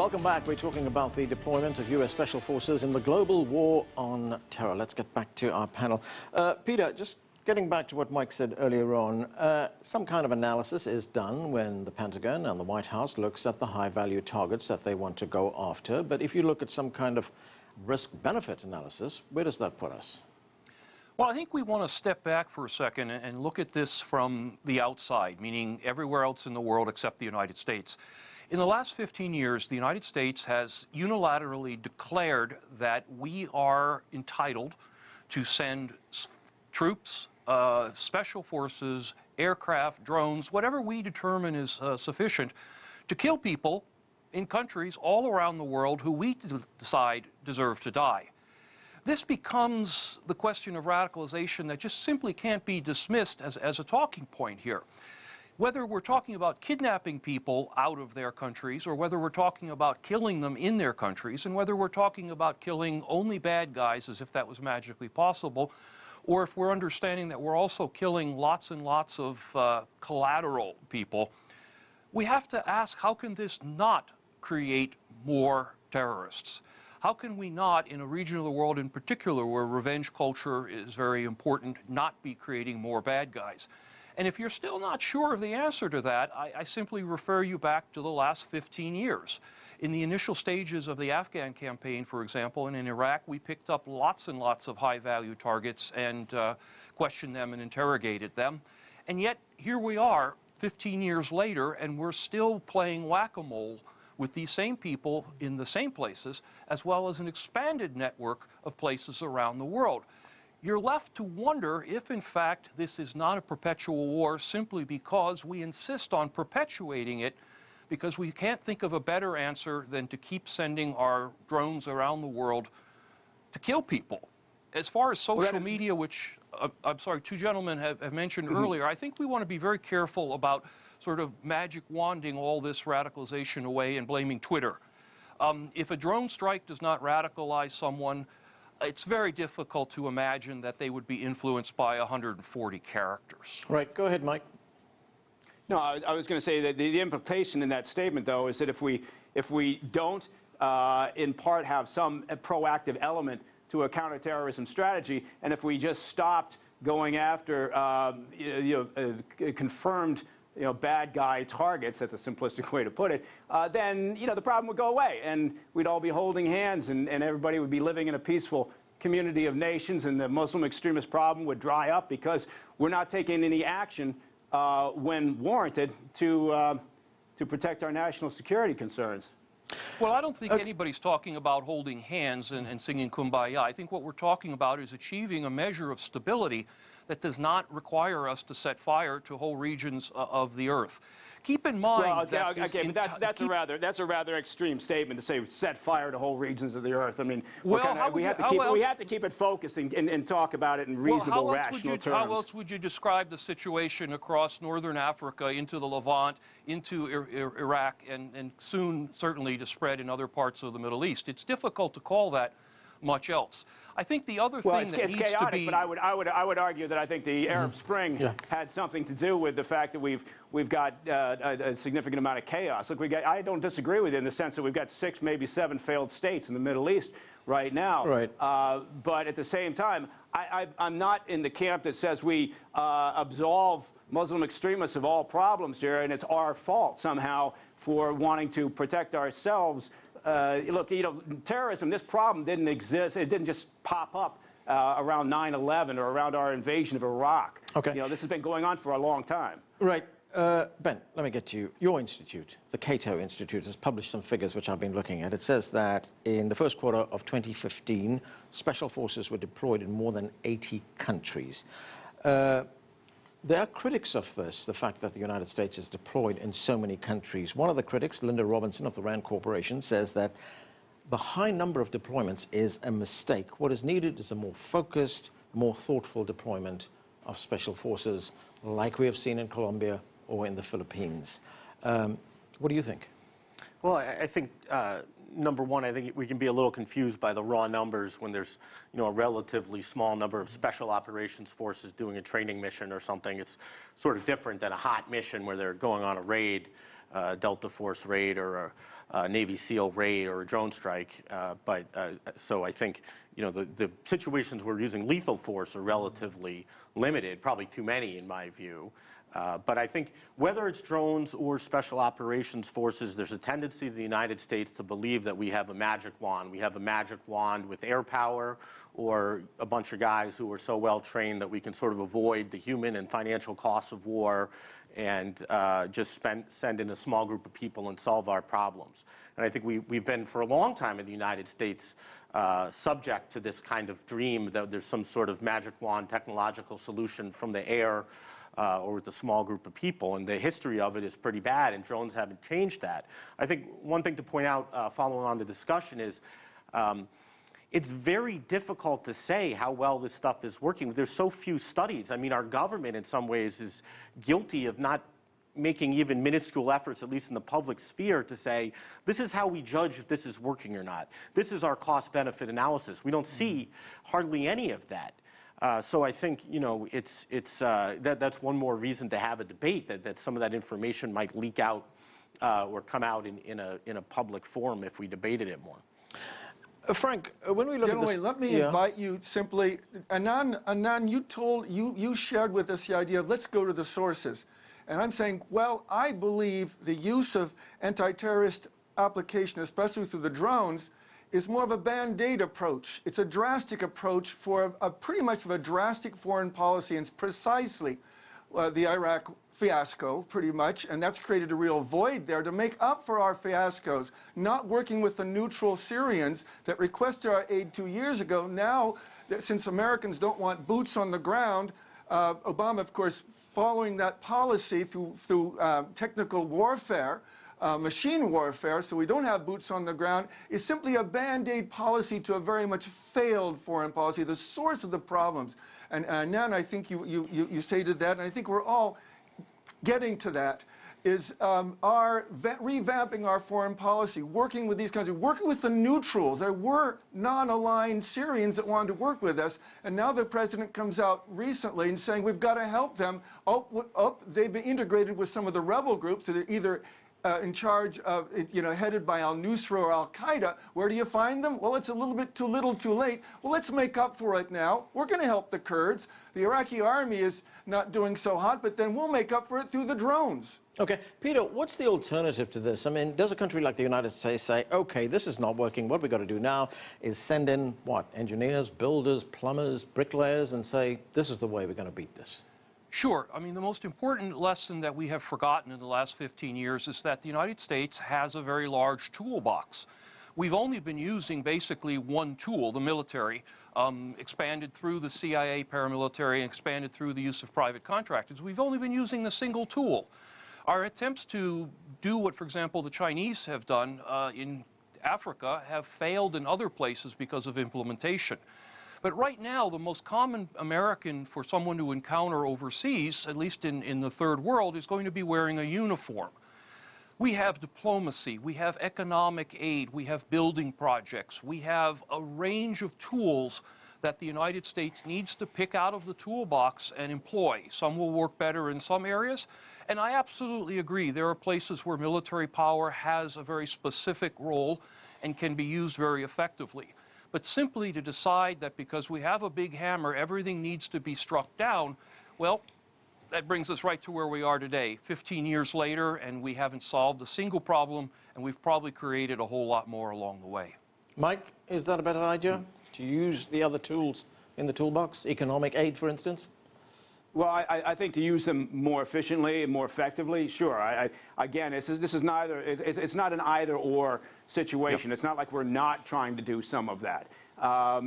Welcome back. We're talking about the deployment of U.S. Special Forces in the global war on terror. Let's get back to our panel. Peter, just getting back to what Mike said earlier on, some kind of analysis is done when the Pentagon and the White House looks at the high-value targets that they want to go after. But if you look at some kind of risk-benefit analysis, where does that put us? Well, I think we want to step back for a second and look at this from the outside, meaning everywhere else in the world except the United States. In the last 15 years, the United States has unilaterally declared that we are entitled to send troops, special forces, aircraft, drones, whatever we determine is sufficient to kill people in countries all around the world who we decide deserve to die. This becomes the question of radicalization that just simply can't be dismissed as a talking point here. Whether we're talking about kidnapping people out of their countries, or whether we're talking about killing them in their countries, and whether we're talking about killing only bad guys as if that was magically possible, or if we're understanding that we're also killing lots and lots of collateral people, we have to ask, how can this not create more terrorists? How can we not, in a region of the world in particular where revenge culture is very important, not be creating more bad guys? And if you're still not sure of the answer to that, I simply refer you back to the last 15 years. In the initial stages of the Afghan campaign, for example, and in Iraq, we picked up lots and lots of high-value targets and questioned them and interrogated them. And yet, here we are, 15 years later, and we're still playing whack-a-mole with these same people in the same places, as well as an expanded network of places around the world. You're left to wonder if, in fact, this is not a perpetual war simply because we insist on perpetuating it, because we can't think of a better answer than to keep sending our drones around the world to kill people. As far as social media, which, I'm sorry, two gentlemen have mentioned earlier, I think we want to be very careful about sort of magic wanding all this radicalization away and blaming Twitter. If a drone strike does not radicalize someone, it's very difficult to imagine that they would be influenced by 140 characters. Right. Go ahead, Mike. No, I was going to say that the implication in that statement, though, is that if we don't, in part, have some proactive element to a counterterrorism strategy, and if we just stopped going after confirmed bad guy targets, that's a simplistic way to put it, then, the problem would go away, and we'd all be holding hands, and everybody would be living in a peaceful community of nations, and the Muslim extremist problem would dry up because we're not taking any action when warranted to protect our national security concerns. Well, I don't think anybody's talking about holding hands and singing Kumbaya. I think what we're talking about is achieving a measure of stability that does not require us to set fire to whole regions of the earth. Keep in mind but that's a rather extreme statement to say set fire to whole regions of the earth. I mean, we have to keep it focused and talk about it in reasonable, rational terms. How else would you describe the situation across northern Africa, into the Levant, into Iraq, and soon certainly to spread in other parts of the Middle East? It's difficult to call that much else. I think the other thing that needs to be... But I would argue that I think the Arab Spring had something to do with the fact that we've got a significant amount of chaos. Look, I don't disagree with you in the sense that we've got 6, maybe 7 failed states in the Middle East right now. Right. But at the same time, I'm not in the camp that says we absolve Muslim extremists of all problems here, and it's our fault somehow for wanting to protect ourselves. Look, terrorism, this problem didn't exist. It didn't just pop up around 9/11 or around our invasion of Iraq. Okay. This has been going on for a long time. Right. Ben, let me get to you. Your institute, the Cato Institute, has published some figures which I've been looking at. It says that in the first quarter of 2015, special forces were deployed in more than 80 countries. There are critics of this, the fact that the United States is deployed in so many countries. One of the critics, Linda Robinson of the Rand Corporation, says that the high number of deployments is a mistake. What is needed is a more focused, more thoughtful deployment of special forces like we have seen in Colombia or in the Philippines. What do you think? Well, I think, number one, I think we can be a little confused by the raw numbers when there's, a relatively small number of special operations forces doing a training mission or something. It's sort of different than a hot mission where they're going on a raid, Delta Force raid or Navy SEAL raid or a drone strike. So I think, you know, the situations where we're using lethal force are relatively limited, probably too many in my view. But I think whether it's drones or special operations forces, there's a tendency in the United States to believe that we have a magic wand. We have a magic wand with air power or a bunch of guys who are so well trained that we can sort of avoid the human and financial costs of war and just send in a small group of people and solve our problems. And I think we've been for a long time in the United States subject to this kind of dream that there's some sort of magic wand technological solution from the air or with a small group of people, and the history of it is pretty bad, and drones haven't changed that. I think one thing to point out, following on the discussion, is it's very difficult to say how well this stuff is working. There's so few studies. I mean, our government in some ways is guilty of not making even minuscule efforts, at least in the public sphere, to say, this is how we judge if this is working or not. This is our cost-benefit analysis. We don't see hardly any of that. So I think, you know, that's one more reason to have a debate, that some of that information might leak out or come out in a public forum if we debated it more. Frank, when we look at this... let me invite you simply, Anand, you shared with us the idea of let's go to the sources. And I'm saying, well, I believe the use of anti-terrorist application, especially through the drones, is more of a band-aid approach. It's a drastic approach for pretty much of a drastic foreign policy, and it's precisely the Iraq fiasco, pretty much, and that's created a real void there to make up for our fiascos. Not working with the neutral Syrians that requested our aid 2 years ago. Now, since Americans don't want boots on the ground, Obama, of course, following that policy through technical warfare, machine warfare, so we don't have boots on the ground, is simply a band-aid policy to a very much failed foreign policy, the source of the problems. And Nan, I think you stated that, and I think we're all getting to that, is revamping our foreign policy, working with these countries, working with the neutrals. There were non-aligned Syrians that wanted to work with us, and now the president comes out recently and saying we've got to help them. They've been integrated with some of the rebel groups that are either in charge of, headed by al-Nusra or al-Qaeda. Where do you find them? Well, it's a little bit too little too late. Well, let's make up for it now. We're going to help the Kurds. The Iraqi army is not doing so hot, but then we'll make up for it through the drones. Okay, Peter, what's the alternative to this? I mean, does a country like the United States say, okay, this is not working, what we've got to do now is send in, what, engineers, builders, plumbers, bricklayers, and say, this is the way we're going to beat this? Sure. I mean, the most important lesson that we have forgotten in the last 15 years is that the United States has a very large toolbox. We've only been using basically one tool, the military, expanded through the CIA paramilitary, expanded through the use of private contractors. We've only been using the single tool. Our attempts to do what, for example, the Chinese have done in Africa have failed in other places because of implementation. But right now, the most common American for someone to encounter overseas, at least in the third world, is going to be wearing a uniform. We have diplomacy, we have economic aid, we have building projects, we have a range of tools that the United States needs to pick out of the toolbox and employ. Some will work better in some areas, and I absolutely agree. There are places where military power has a very specific role and can be used very effectively. But simply to decide that because we have a big hammer, everything needs to be struck down, well, that brings us right to where we are today, 15 years later, and we haven't solved a single problem, and we've probably created a whole lot more along the way. Mike, is that a better idea? To use the other tools in the toolbox, economic aid, for instance? Well, I think to use them more efficiently and more effectively, sure. Again, this is neither. It's not an either-or situation. Yep. It's not like we're not trying to do some of that,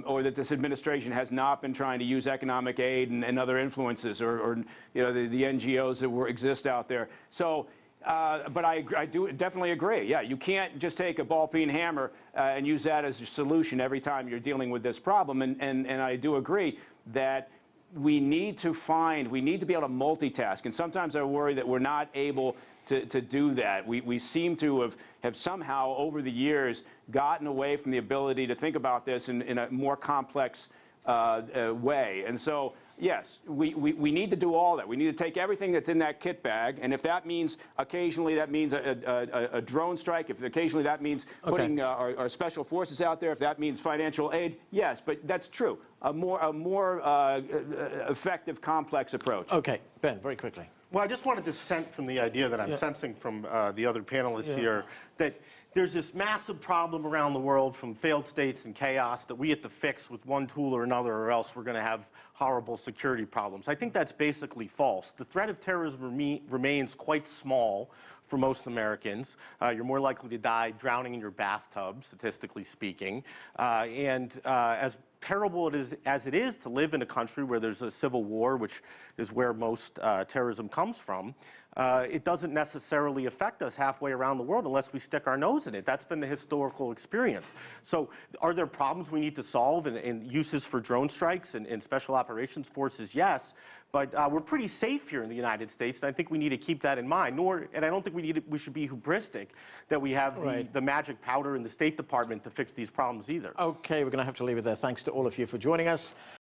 or that this administration has not been trying to use economic aid and other influences, or the NGOs that exist out there. So. But I do definitely agree. Yeah, you can't just take a ball-peen hammer and use that as a solution every time you're dealing with this problem. And I do agree that we need to be able to multitask. And sometimes I worry that we're not able to do that. We seem to have somehow over the years gotten away from the ability to think about this in a more complex way. And so yes, we need to do all that. We need to take everything that's in that kit bag, and if that means occasionally that means a drone strike, if occasionally that means putting our special forces out there, if that means financial aid, yes, but that's true. A more effective, complex approach. Okay, Ben, very quickly. Well, I just wanted to dissent from the idea that I'm sensing from the other panelists here, that there's this massive problem around the world from failed states and chaos that we have to fix with one tool or another, or else we're going to have horrible security problems. I think that's basically false. The threat of terrorism remains quite small for most Americans. You're more likely to die drowning in your bathtub, statistically speaking. As terrible as it is to live in a country where there's a civil war, which is where most terrorism comes from, it doesn't necessarily affect us halfway around the world unless we stick our nose in it. That's been the historical experience. So are there problems we need to solve and uses for drone strikes and special operations forces? Yes. But we're pretty safe here in the United States, and I think we need to keep that in mind. And I don't think we should be hubristic that we have the magic powder in the State Department to fix these problems either. Okay, we're going to have to leave it there. Thanks to all of you for joining us.